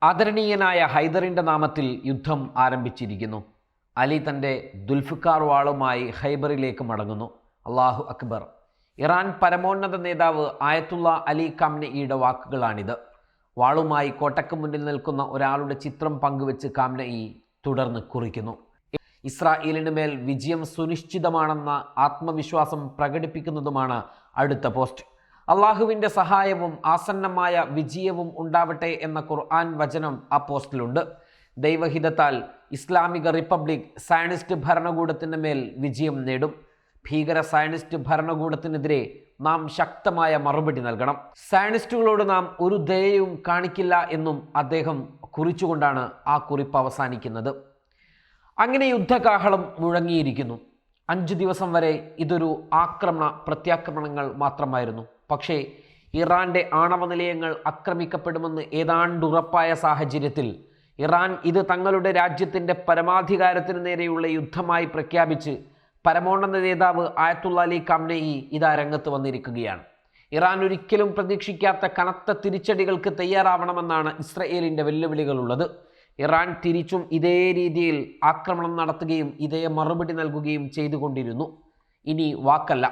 ആദരണീയനായ ഹൈദറിൻ്റെ നാമത്തിൽ യുദ്ധം ആരംഭിച്ചിരിക്കുന്നു. അലി തൻ്റെ ദുൽഫിക്കാർ വാളുമായി ഹൈബറിലേക്ക് മടങ്ങുന്നു. അള്ളാഹു അക്ബർ. ഇറാൻ പരമോന്നത നേതാവ് ആയത്തുള്ള അലി ഖാംനഈയുടെ വാക്കുകളാണിത്. വാളുമായി കോട്ടയ്ക്ക് മുന്നിൽ നിൽക്കുന്ന ഒരാളുടെ ചിത്രം പങ്കുവെച്ച് ഖാംനഈ തുടർന്ന് കുറിക്കുന്നു. ഇസ്രായേലിന് മേൽ വിജയം സുനിശ്ചിതമാണെന്ന ആത്മവിശ്വാസം പ്രകടിപ്പിക്കുന്നതുമാണ് അടുത്ത പോസ്റ്റ്. അള്ളാഹുവിൻ്റെ സഹായവും ആസന്നമായ വിജയവും ഉണ്ടാവട്ടെ എന്ന ഖുർആൻ വചനം ആ പോസ്റ്റിലുണ്ട്. ദൈവഹിതത്താൽ ഇസ്ലാമിക റിപ്പബ്ലിക് സയനിസ്റ്റ് ഭരണകൂടത്തിൻ്റെ മേൽ വിജയം നേടും. ഭീകര സയനിസ്റ്റ് ഭരണകൂടത്തിനെതിരെ നാം ശക്തമായ മറുപടി നൽകണം. സയനിസ്റ്റുകളോട് നാം ഒരു ദയയും കാണിക്കില്ല എന്നും അദ്ദേഹം കുറിച്ചുകൊണ്ടാണ് ആ കുറിപ്പ് അവസാനിക്കുന്നത്. അങ്ങനെ യുദ്ധകാഹളം മുഴങ്ങിയിരിക്കുന്നു. 5 ദിവസം വരെ ഇതൊരു പ്രത്യാക്രമണങ്ങൾ മാത്രമായിരുന്നു. പക്ഷേ ഇറാൻ്റെ ആണവ നിലയങ്ങൾ ആക്രമിക്കപ്പെടുമെന്ന് ഏതാണ്ട് ഉറപ്പായ സാഹചര്യത്തിൽ ഇറാൻ ഇത് തങ്ങളുടെ രാജ്യത്തിൻ്റെ പരമാധികാരത്തിന് നേരെയുള്ള യുദ്ധമായി പ്രഖ്യാപിച്ച് പരമോന്നത നേതാവ് ആയത്തുള്ള അലി ഖാംനഈ ഇതാ രംഗത്ത് വന്നിരിക്കുകയാണ്. ഇറാൻ ഒരിക്കലും പ്രതീക്ഷിക്കാത്ത കനത്ത തിരിച്ചടികൾക്ക് തയ്യാറാവണമെന്നാണ് ഇസ്രയേലിൻ്റെ വെല്ലുവിളികളുള്ളത്. ഇറാൻ തിരിച്ചും ഇതേ രീതിയിൽ ആക്രമണം നടത്തുകയും ഇതേ മറുപടി നൽകുകയും ചെയ്തുകൊണ്ടിരുന്നു. ഇനി വാക്കല്ല,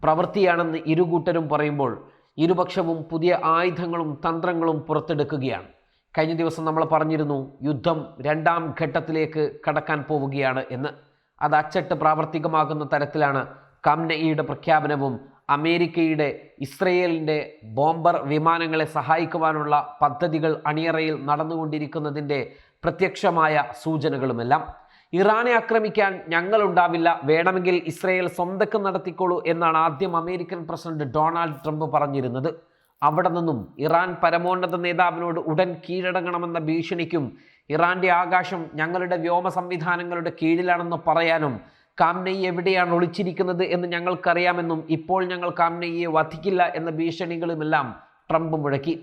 പ്രവൃത്തിയാണെന്ന് ഇരുകൂട്ടരും പറയുമ്പോൾ ഇരുപക്ഷവും പുതിയ ആയുധങ്ങളും തന്ത്രങ്ങളും പുറത്തെടുക്കുകയാണ്. കഴിഞ്ഞ ദിവസം നമ്മൾ പറഞ്ഞിരുന്നു യുദ്ധം 2ാം ഘട്ടത്തിലേക്ക് കടക്കാൻ പോവുകയാണ് എന്ന്. അത് അച്ചട്ട് പ്രാവർത്തികമാകുന്ന തരത്തിലാണ് ഖാംനഈയുടെ പ്രഖ്യാപനവും അമേരിക്കയുടെ ഇസ്രയേലിൻ്റെ ബോംബർ വിമാനങ്ങളെ സഹായിക്കുവാനുള്ള പദ്ധതികൾ അണിയറയിൽ നടന്നുകൊണ്ടിരിക്കുന്നതിൻ്റെ പ്രത്യക്ഷമായ സൂചനകളുമെല്ലാം. ഇറാനെ ആക്രമിക്കാൻ ഞങ്ങളുണ്ടാവില്ല, വേണമെങ്കിൽ ഇസ്രയേൽ സ്വന്തക്ക് നടത്തിക്കോളൂ എന്നാണ് ആദ്യം അമേരിക്കൻ പ്രസിഡന്റ് ഡൊണാൾഡ് ട്രംപ് പറഞ്ഞിരുന്നത്. അവിടെ നിന്നും ഇറാൻ പരമോന്നത നേതാവിനോട് ഉടൻ കീഴടങ്ങണമെന്ന ഭീഷണിക്കും ഇറാന്റെ ആകാശം ഞങ്ങളുടെ വ്യോമ സംവിധാനങ്ങളുടെ കീഴിലാണെന്ന് പറയാനും ഖാംനഈ എവിടെയാണ് ഒളിച്ചിരിക്കുന്നത് എന്ന് ഞങ്ങൾക്കറിയാമെന്നും ഇപ്പോൾ ഞങ്ങൾ ഖാംനഈയെ വധിക്കില്ല എന്ന ഭീഷണികളുമെല്ലാം ട്രംപ് മുഴക്കി.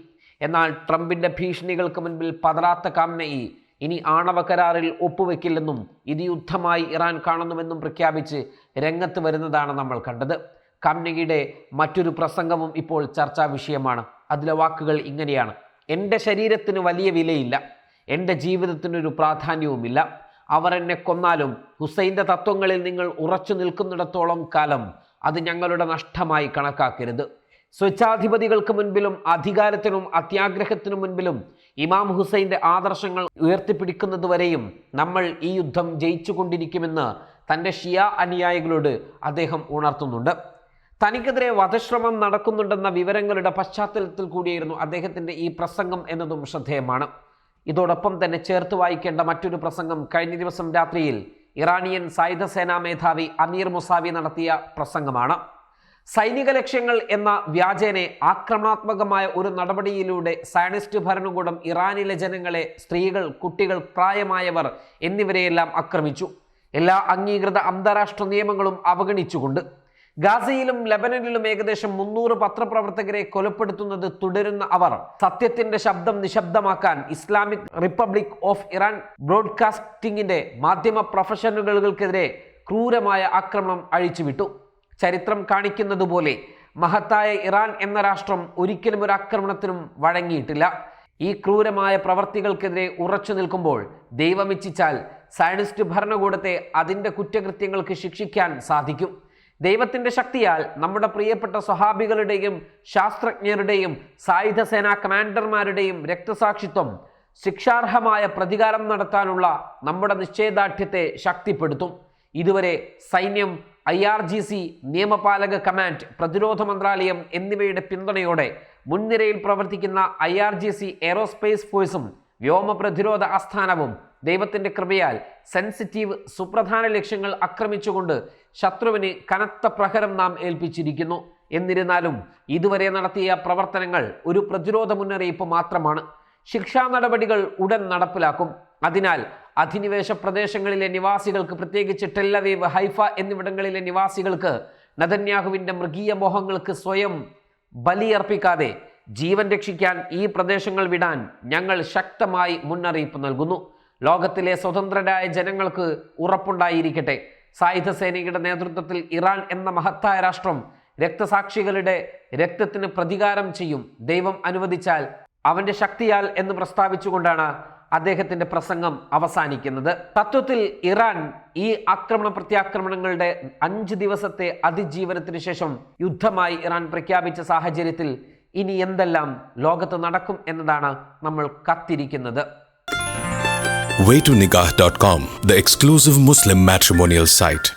എന്നാൽ ട്രംപിൻ്റെ ഭീഷണികൾക്ക് മുൻപിൽ പതറാത്ത ഖാംനഈ ഇനി ആണവ കരാറിൽ ഒപ്പുവെക്കില്ലെന്നും ഇത് യുദ്ധമായി ഇറാൻ കാണുന്നുവെന്നും പ്രഖ്യാപിച്ച് രംഗത്ത് വരുന്നതാണ് നമ്മൾ കണ്ടത്. ഖാംനഈയുടെ മറ്റൊരു പ്രസംഗവും ഇപ്പോൾ ചർച്ചാ വിഷയമാണ്. അതിലെ വാക്കുകൾ ഇങ്ങനെയാണ്: എൻ്റെ ശരീരത്തിന് വലിയ വിലയില്ല, എൻ്റെ ജീവിതത്തിനൊരു പ്രാധാന്യവുമില്ല. അവർ എന്നെ കൊന്നാലും ഹുസൈൻ്റെ തത്വങ്ങളിൽ നിങ്ങൾ ഉറച്ചു നിൽക്കുന്നിടത്തോളം കാലം അത് ഞങ്ങളുടെ നഷ്ടമായി കണക്കാക്കരുത്. സ്വേച്ഛാധിപതികൾക്ക് മുൻപിലും അധികാരത്തിനും അത്യാഗ്രഹത്തിനു മുൻപിലും ഇമാം ഹുസൈൻ്റെ ആദർശങ്ങൾ ഉയർത്തിപ്പിടിക്കുന്നതുവരെയും നമ്മൾ ഈ യുദ്ധം ജയിച്ചു കൊണ്ടിരിക്കുമെന്ന് തൻ്റെ ഷിയ അനുയായികളോട് അദ്ദേഹം ഉണർത്തുന്നുണ്ട്. തനിക്കെതിരെ വധശ്രമം നടക്കുന്നുണ്ടെന്ന വിവരങ്ങളുടെ പശ്ചാത്തലത്തിൽ കൂടിയായിരുന്നു അദ്ദേഹത്തിൻ്റെ ഈ പ്രസംഗം എന്നതും ശ്രദ്ധേയമാണ്. ഇതോടൊപ്പം തന്നെ ചേർത്ത് വായിക്കേണ്ട മറ്റൊരു പ്രസംഗം കഴിഞ്ഞ ദിവസം രാത്രിയിൽ ഇറാനിയൻ സായുധ സേനാ മേധാവി അമീർ മുസാവി നടത്തിയ പ്രസംഗമാണ്. സൈനിക ലക്ഷ്യങ്ങൾ എന്ന വ്യാജേനെ ആക്രമണാത്മകമായ ഒരു നടപടിയിലൂടെ സയനിസ്റ്റ് ഭരണകൂടം ഇറാനിലെ ജനങ്ങളെ, സ്ത്രീകൾ, കുട്ടികൾ, പ്രായമായവർ എന്നിവരെയെല്ലാം ആക്രമിച്ചു. എല്ലാ അംഗീകൃത അന്താരാഷ്ട്ര നിയമങ്ങളും അവഗണിച്ചുകൊണ്ട് ഗാസയിലും ലബനനിലും ഏകദേശം 300 പത്രപ്രവർത്തകരെ കൊലപ്പെടുത്തുന്നത് തുടരുന്ന അവർ സത്യത്തിന്റെ ശബ്ദം നിശബ്ദമാക്കാൻ ഇസ്ലാമിക് റിപ്പബ്ലിക് ഓഫ് ഇറാൻ ബ്രോഡ്കാസ്റ്റിംഗിന്റെ മാധ്യമ പ്രൊഫഷണലുകൾക്കെതിരെ ക്രൂരമായ ആക്രമണം അഴിച്ചുവിട്ടു. ചരിത്രം കാണിക്കുന്നത് പോലെ മഹത്തായ ഇറാൻ എന്ന രാഷ്ട്രം ഒരിക്കലും ഒരു ആക്രമണത്തിനും വഴങ്ങിയിട്ടില്ല. ഈ ക്രൂരമായ പ്രവർത്തികൾക്കെതിരെ ഉറച്ചു നിൽക്കുമ്പോൾ ദൈവമിച്ഛിച്ചാൽ സയനിസ്റ്റ് ഭരണകൂടത്തെ അതിൻ്റെ കുറ്റകൃത്യങ്ങൾക്ക് ശിക്ഷിക്കാൻ സാധിക്കും. ദൈവത്തിൻ്റെ ശക്തിയാൽ നമ്മുടെ പ്രിയപ്പെട്ട സ്വഹാബികളുടെയും ശാസ്ത്രജ്ഞരുടെയും സായുധ സേനാ കമാൻഡർമാരുടെയും രക്തസാക്ഷിത്വം ശിക്ഷാർഹമായ പ്രതികാരം നടത്താനുള്ള നമ്മുടെ നിശ്ചയദാർഢ്യത്തെ ശക്തിപ്പെടുത്തും. ഇതുവരെ സൈന്യം, IRGC, നിയമപാലക കമാൻഡ്, പ്രതിരോധ മന്ത്രാലയം എന്നിവയുടെ പിന്തുണയോടെ മുൻനിരയിൽ പ്രവർത്തിക്കുന്ന IRGC എയ്റോസ്പേസ് ഫോഴ്സും വ്യോമ പ്രതിരോധ ആസ്ഥാനവും ദൈവത്തിൻ്റെ കൃപയാൽ സെൻസിറ്റീവ് സുപ്രധാന ലക്ഷ്യങ്ങൾ ആക്രമിച്ചുകൊണ്ട് ശത്രുവിന് കനത്ത പ്രഹരം നാം ഏൽപ്പിച്ചിരിക്കുന്നു. എന്നിരുന്നാലും ഇതുവരെ നടത്തിയ പ്രവർത്തനങ്ങൾ ഒരു പ്രതിരോധ മുന്നറിയിപ്പ് മാത്രമാണ്. ശിക്ഷാ നടപടികൾ ഉടൻ നടപ്പിലാക്കും. അതിനാൽ അധിനിവേശ പ്രദേശങ്ങളിലെ നിവാസികൾക്ക്, പ്രത്യേകിച്ച് ടെല്ലവീവ്, ഹൈഫ എന്നിവിടങ്ങളിലെ നിവാസികൾക്ക് നെതന്യാഹുവിൻ്റെ മൃഗീയ മോഹങ്ങൾക്ക് സ്വയം ബലിയർപ്പിക്കാതെ ജീവൻ രക്ഷിക്കാൻ ഈ പ്രദേശങ്ങൾ വിടാൻ ഞങ്ങൾ ശക്തമായി മുന്നറിയിപ്പ് നൽകുന്നു. ലോകത്തിലെ സ്വതന്ത്രരായ ജനങ്ങൾക്ക് ഉറപ്പുണ്ടായിരിക്കട്ടെ, സായുധ സേനയുടെ നേതൃത്വത്തിൽ ഇറാൻ എന്ന മഹത്തായ രാഷ്ട്രം രക്തസാക്ഷികളുടെ രക്തത്തിന് പ്രതികാരം ചെയ്യും. ദൈവം അനുവദിച്ചാൽ അവൻ്റെ ശക്തിയാൽ എന്ന് പ്രസ്താവിച്ചുകൊണ്ടാണ് അദ്ദേഹത്തിൻ്റെ പ്രസംഗം അവസാനിക്കുന്നത്. തത്വത്തിൽ ഇറാൻ ഈ ആക്രമണ പ്രത്യാക്രമണങ്ങളുടെ 5 ദിവസത്തെ അതിജീവനത്തിന് ശേഷം യുദ്ധമായി ഇറാൻ പ്രഖ്യാപിച്ച സാഹചര്യത്തിൽ ഇനി എന്തെല്ലാം ലോകത്ത് നടക്കും എന്നതാണ് നമ്മൾ കാത്തിരിക്കുന്നത്. waytonikah.com, the exclusive Muslim matrimonial site.